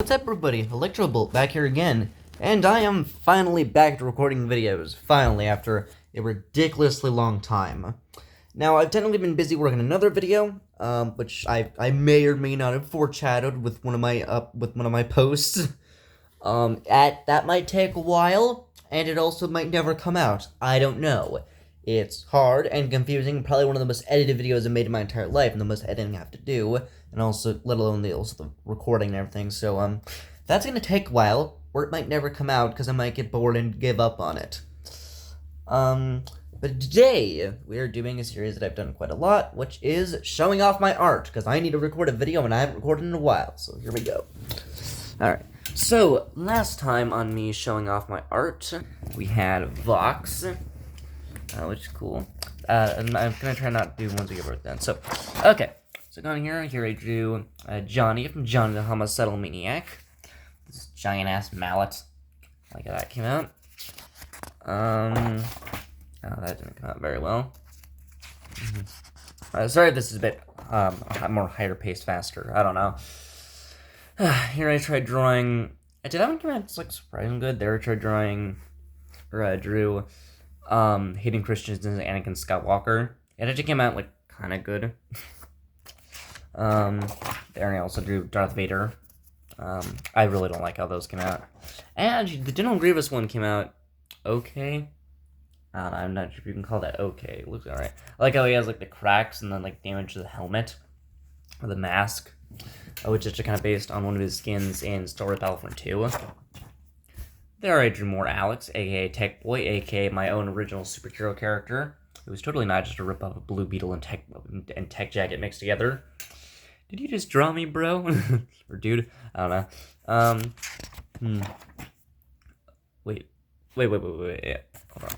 What's up, everybody? Electro-Bolt back here again, and I am finally back to recording videos, finally, after a ridiculously long time. Now, I've technically been busy working another video, which I may or may not have foreshadowed with one of my posts. That might take a while, and it also might never come out. I don't know. It's hard and confusing, probably one of the most edited videos I've made in my entire life, and the most editing I have to do, and also, let alone the recording and everything, so, that's gonna take a while, or it might never come out, because I might get bored and give up on it. But today, we are doing a series that I've done quite a lot, which is showing off my art, because I need to record a video, and I haven't recorded in a while, so here we go. Alright, so, last time on me showing off my art, we had Vox, which is cool. And I'm gonna try not to do ones we get work done. So, okay. So going here I drew Johnny from Johnny the Homicidal Maniac. This giant ass mallet. Like how that came out. Oh, that didn't come out very well. Sorry if this is a bit more higher paced, faster. I don't know. Here I tried drawing. Did that one come out? It's like surprisingly good. There I tried drawing, or I drew Hayden Christensen's Anakin Skywalker. It actually came out like kind of good. There I also drew Darth Vader. I really don't like how those came out. And actually, the General Grievous one came out okay. I'm not sure if you can call that okay. It looks alright. I like how he has like the cracks and then like damage to the helmet or the mask, which is kind of based on one of his skins in Star Wars Battlefront 2. There I drew more Alex, aka Tech Boy, aka my own original superhero character. It was totally not just a rip-off of Blue Beetle and Tech Jacket mixed together. Did you just draw me, bro? Or dude? I don't know. Wait. Yeah. Hold on.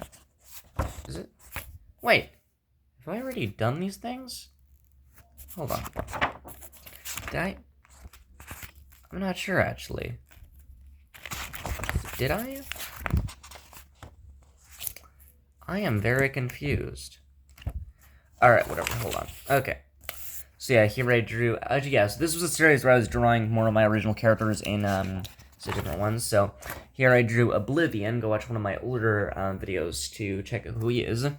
Is it? Wait. Have I already done these things? Hold on. Did I? I'm not sure, actually. Did I? I am very confused. Alright, whatever, hold on. Okay. So yeah, here I drew... yeah, so this was a series where I was drawing more of my original characters in, so different ones. So here I drew Oblivion. Go watch one of my older videos to check out who he is. And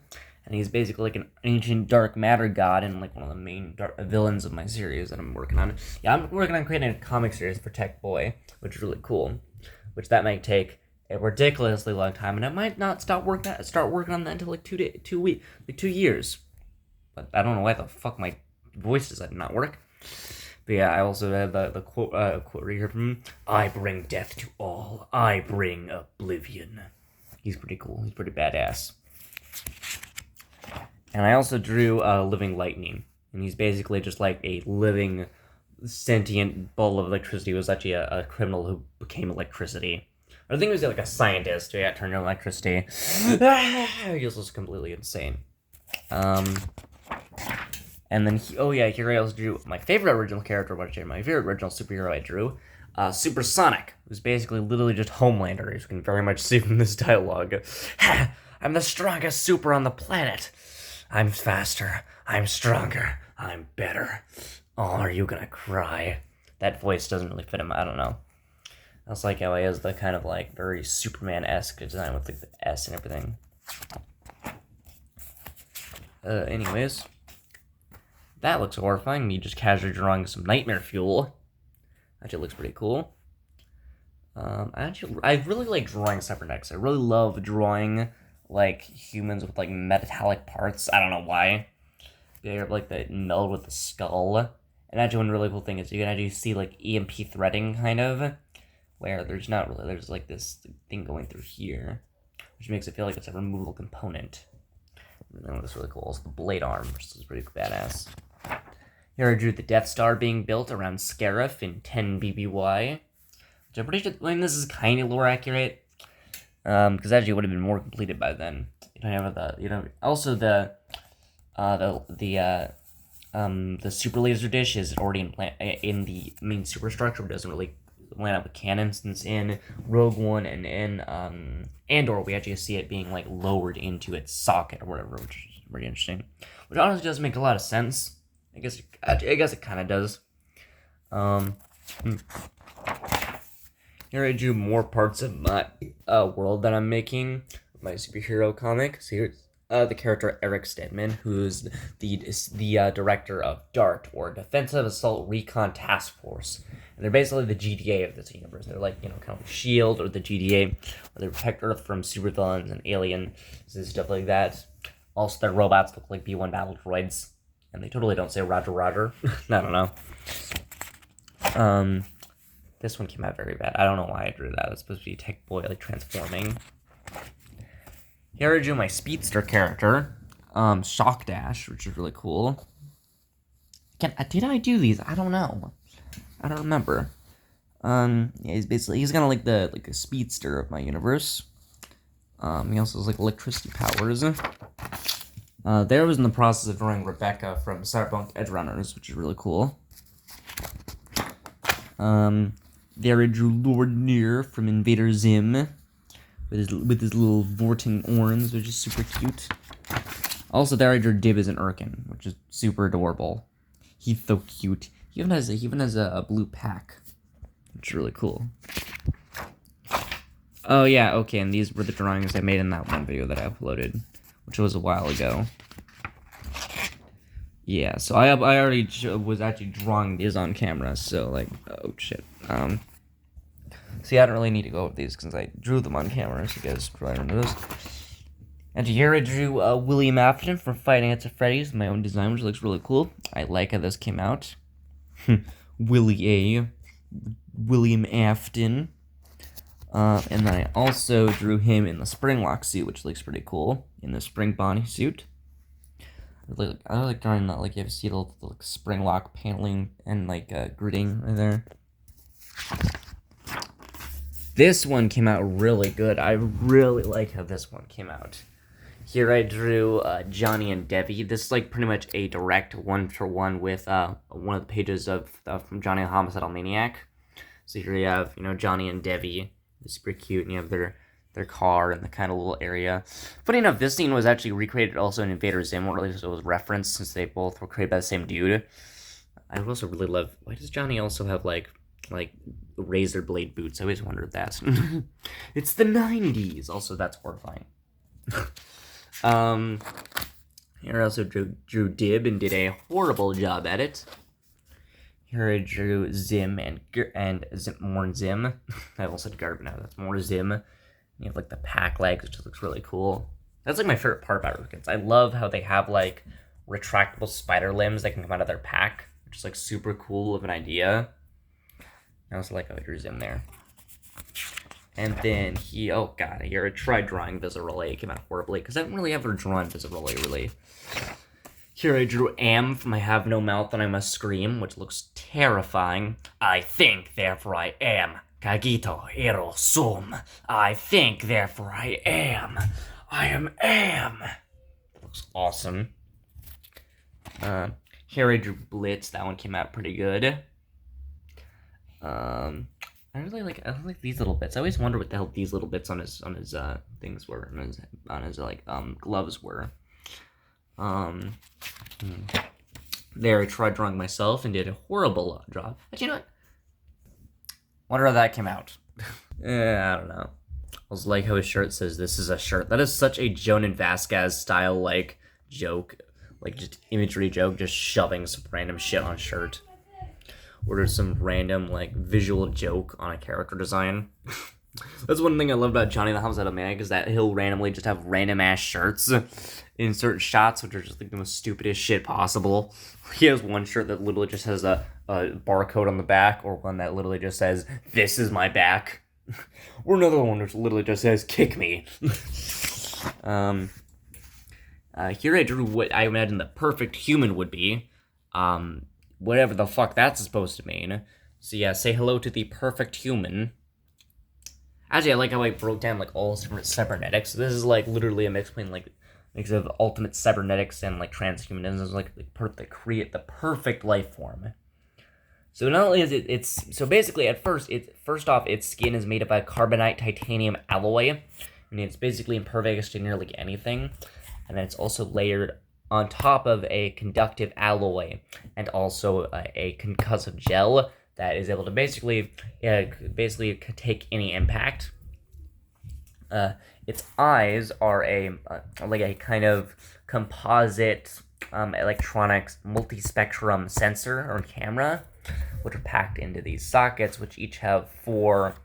he's basically like an ancient dark matter god and like one of the main villains of my series that I'm working on. Yeah, I'm working on creating a comic series for Tech Boy, which is really cool. Which that might take a ridiculously long time, and I might not start working on that until like 2 years. But I don't know why the fuck my voice does that not work. But yeah, I also have the quote right here from him. I bring death to all. I bring oblivion. He's pretty cool. He's pretty badass. And I also drew Living Lightning, and he's basically just like a living, sentient ball of electricity. He was actually a criminal who became electricity. I think he was like a scientist who got turned into electricity. He was just completely insane. And then, here I also drew my favorite original character, my favorite original superhero I drew, Supersonic, who's basically literally just Homelander, as you can very much see from this dialogue. I'm the strongest super on the planet. I'm faster. I'm stronger. I'm better. Oh, are you gonna cry? That voice doesn't really fit him, I don't know. That's like how he has the kind of like very Superman-esque design with like the S and everything. Anyways. That looks horrifying, me just casually drawing some nightmare fuel. Actually looks pretty cool. I really like drawing cybernetics. I really love drawing like humans with like metallic parts. I don't know why. They have like the meld with the skull. And actually one really cool thing is you can actually see like EMP threading kind of, where there's like this thing going through here, which makes it feel like it's a removable component. And then what's really cool is the blade arm, which is pretty badass. Here I drew the Death Star being built around Scarif in 10 BBY, which I'm pretty sure, this is kind of lore accurate, because actually it would have been more completed by then. Also the super laser dish is already in the main superstructure, but doesn't really line up with canon, since in Rogue One and in Andor we actually see it being like lowered into its socket or whatever, which is pretty interesting. Which honestly doesn't make a lot of sense. I guess it kind of does. Here I drew more parts of my world that I'm making, my superhero comic. So here's the character Eric Stedman, who's the director of DART, or Defensive Assault Recon Task Force. And they're basically the GTA of this universe. They're like, kind of like S.H.I.E.L.D. or the GTA, where they protect Earth from supervillains and aliens and stuff like that. Also, their robots look like B-1 battle droids, and they totally don't say Roger Roger. I don't know. This one came out very bad. I don't know why I drew that. It's supposed to be Tech Boy, like, transforming. Here I drew my Speedster character, Shock Dash, which is really cool. Did I do these? I don't know. I don't remember. Yeah, he's kind of like a speedster of my universe. He also has like electricity powers. There was in the process of drawing Rebecca from Cyberpunk Edgerunners, which is really cool. There I drew Lord Near from Invader Zim with his little vorting horns, which is super cute. Also, there I drew Dib and Urkin, which is super adorable. He's so cute. He even has a blue pack, which is really cool. Oh yeah, okay, and these were the drawings I made in that one video that I uploaded, which was a while ago. Yeah, so I already was actually drawing these on camera, so like, oh shit. See, I don't really need to go over these because I drew them on camera, so you guys probably remember those. And here I drew William Afton from Five Nights at Freddy's, my own design, which looks really cool. I like how this came out. William Afton. And then I also drew him in the Springlock suit, which looks pretty cool, in the Spring Bonnie suit. I like drawing that, like you have to see the like, Springlock paneling and like gridding right there. This one came out really good. I really like how this one came out. Here I drew Johnny and Debbie. This is like pretty much a direct one-for-one with one of the pages of from Johnny the Homicidal Maniac. So here you have Johnny and Debbie. It's super cute, and you have their car and the kind of little area. Funny enough, this scene was actually recreated also in Invader Zim, or at least it was referenced since they both were created by the same dude. I also really love. Why does Johnny also have like razor blade boots? I always wondered that. It's the 90s. Also, that's horrifying. Here I also drew Dib and did a horrible job at it. Here I drew Zim and more Zim. I almost said Garb now. That's more Zim. And you have like the pack legs, which looks really cool. That's like my favorite part about Rukins. I love how they have like retractable spider limbs that can come out of their pack, which is like super cool of an idea. I also like how I drew Zim there. And then oh god, here I tried drawing Viscerally. It came out horribly because I haven't really ever drawn Viscerally, really. Here I drew Am from I Have No Mouth and I Must Scream, which looks terrifying. I think, therefore I am. Kagito ero sum. I think, therefore I am. I am Am. It looks awesome. Here I drew Blitz. That one came out pretty good. I really like these little bits. I always wonder what the hell these little bits on his things were, on his gloves were. There I tried drawing myself and did a horrible job. Actually, you know what? Wonder how that came out. I don't know. I was like how his shirt says, "This is a shirt." That is such a Jonan Vasquez style like joke, like just imagery joke, just shoving some random shit on a shirt. Or just some random like visual joke on a character design. That's one thing I love about Johnny the Homicidal Maniac is that he'll randomly just have random ass shirts in certain shots, which are just like the most stupidest shit possible. He has one shirt that literally just has a barcode on the back, or one that literally just says, "This is my back," or another one which literally just says, "Kick me." Here I drew what I imagine the perfect human would be. Whatever the fuck that's supposed to mean. So yeah, say hello to the perfect human. Actually, I like how I broke down like all different cybernetics. So this is like literally a mix between like mix of ultimate cybernetics and like transhumanism. It's like create the perfect life form. So not only is it's so basically at first off its skin is made of a carbonite titanium alloy. I mean it's basically impervious to nearly anything, and then it's also layered on top of a conductive alloy and also a concussive gel that is able to basically take any impact. Its eyes are like a kind of composite electronics multi-spectrum sensor or camera, which are packed into these sockets, which each have 4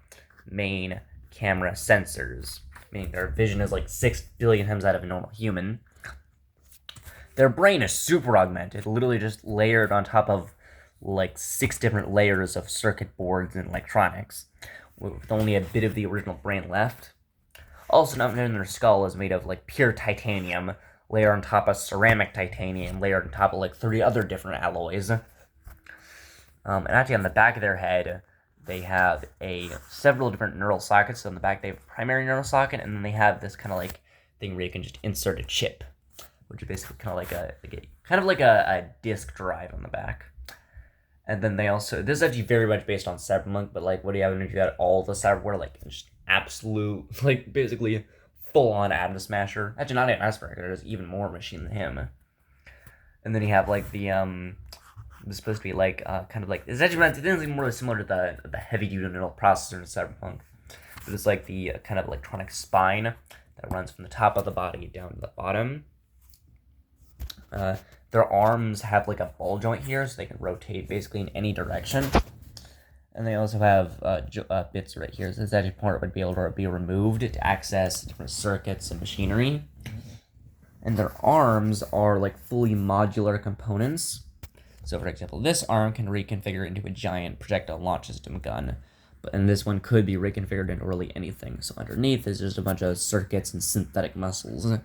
main camera sensors, meaning their vision is like 6 billion times that of a normal human. Their brain is super augmented, literally just layered on top of like 6 different layers of circuit boards and electronics, with only a bit of the original brain left. Also, not in their skull is made of like pure titanium, layered on top of ceramic titanium, layered on top of like 30 other different alloys. And actually, on the back of their head, they have several different neural sockets. So on the back, they have a primary neural socket, and then they have this kind of like thing where you can just insert a chip, which is basically kind of like a disk drive on the back. And then they also, this is actually very much based on Cyberpunk, but like what do you have when you got all the cyberware, like just absolute, like basically full-on Atom Smasher. Actually, not an Atom Smasher, there's even more machine than him. And then you have like the it's supposed to be like kind of like, it's actually more similar to the heavy-duty neural processor in Cyberpunk. But it's like the kind of electronic spine that runs from the top of the body down to the bottom. Their arms have like a ball joint here, so they can rotate basically in any direction. And they also have bits right here. So this actually part would be able to be removed to access different circuits and machinery. And their arms are like fully modular components. So for example, this arm can reconfigure into a giant projectile launch system gun. And this one could be reconfigured into really anything. So underneath is just a bunch of circuits and synthetic muscles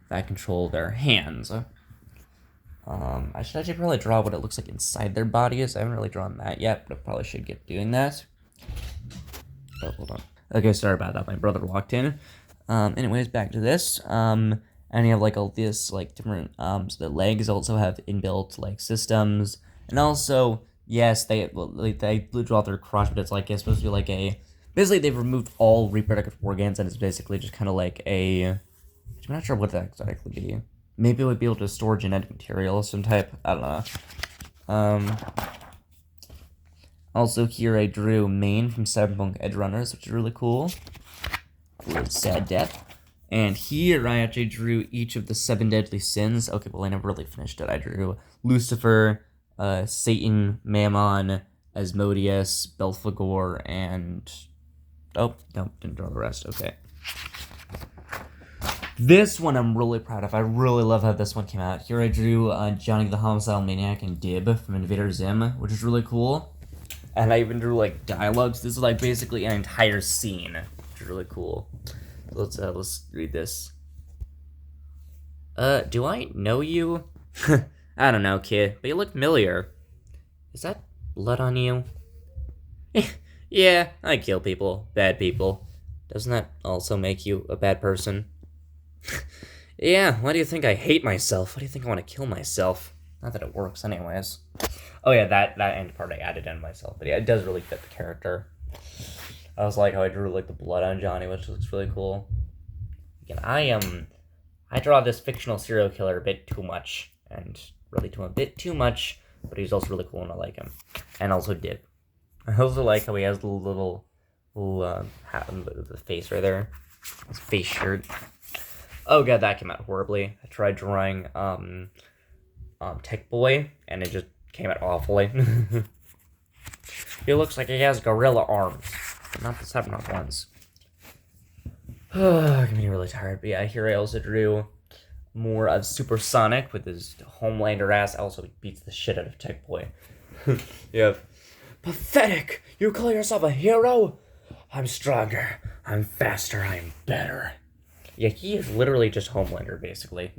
that control their hands. I should actually probably draw what it looks like inside their bodies. I haven't really drawn that yet, but I probably should get doing that. Oh, hold on. Okay, sorry about that. My brother walked in. Anyways, back to this. And you have like all this like different so the legs also have inbuilt like systems, and also yes, they draw their crotch, but it's like it's supposed to be like basically they've removed all reproductive organs, and it's basically just kind of like I'm not sure what that exactly be. Maybe it would be able to store genetic material of some type. I don't know. Also here I drew Maine from Cyberpunk Edge Runners, which is really cool. With sad death. And here I actually drew each of the 7 deadly sins. Okay, well I never really finished it. I drew Lucifer, Satan, Mammon, Asmodeus, Belphegor, and oh no, didn't draw the rest. Okay. This one I'm really proud of. I really love how this one came out. Here I drew Johnny the Homicidal Maniac and Dib from Invader Zim, which is really cool. And I even drew like dialogues. This is like basically an entire scene, which is really cool. So let's read this. Do I know you? I don't know, kid, but you look familiar. Is that blood on you? Yeah, I kill people, bad people. Doesn't that also make you a bad person? Yeah, why do you think I hate myself? Why do you think I want to kill myself? Not that it works anyways. Oh yeah, that end part I added in myself. But yeah, it does really fit the character. I was like how I drew like the blood on Johnny, which looks really cool. Again, I draw this fictional serial killer a bit too much. And really a bit too much, but he's also really cool and I like him. And also Dib. I also like how he has the little hat on the face right there. His face shirt. Oh god, that came out horribly. I tried drawing Tech Boy, and it just came out awfully. He looks like he has gorilla arms, but not the Cyberpunk ones. I'm getting really tired, but yeah, here I also drew more of Supersonic with his Homelander ass. Also, he beats the shit out of Tech Boy. You have pathetic. You call yourself a hero? I'm stronger. I'm faster. I'm better. Yeah, he is literally just Homelander, basically.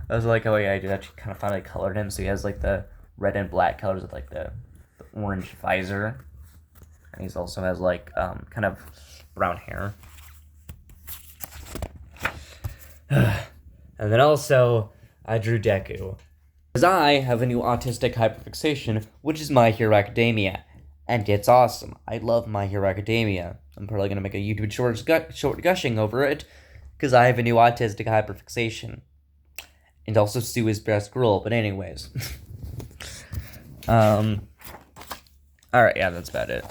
I was like, oh yeah, I did actually kind of finally colored him, so he has like the red and black colors with like the orange visor, and he also has like kind of brown hair. And then also, I drew Deku. Because I have a new autistic hyperfixation, which is My Hero Academia. And it's awesome. I love My Hero Academia. I'm probably going to make a YouTube short gushing over it, because I have a new autistic hyperfixation. And also Sue is best girl, but anyways. Alright, yeah, that's about it.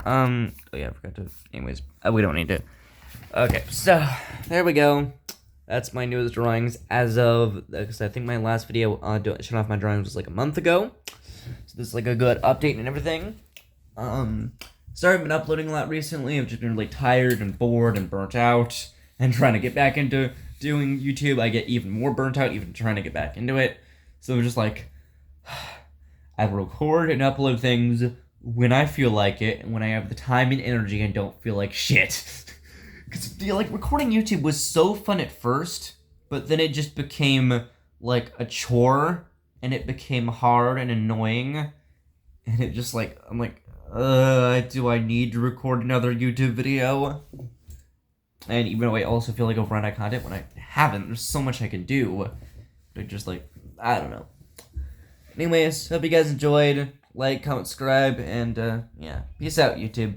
Oh yeah, I forgot to. Anyways, we don't need to. Okay, so there we go. That's my newest drawings as of, because I think my last video showing off my drawings was like a month ago. So this is like a good update and everything. Sorry I've been uploading a lot recently. I've just been really tired and bored and burnt out and trying to get back into doing YouTube. I get even more burnt out even trying to get back into it. So I'm just like, I record and upload things when I feel like it and when I have the time and energy and don't feel like shit. Because, like, recording YouTube was so fun at first, but then it just became, like, a chore, and it became hard and annoying, and it just, like, I'm like, do I need to record another YouTube video? And even though I also feel like I've run out of content when I haven't, there's so much I can do, but just, like, I don't know. Anyways, hope you guys enjoyed. Like, comment, subscribe, and, yeah. Peace out, YouTube.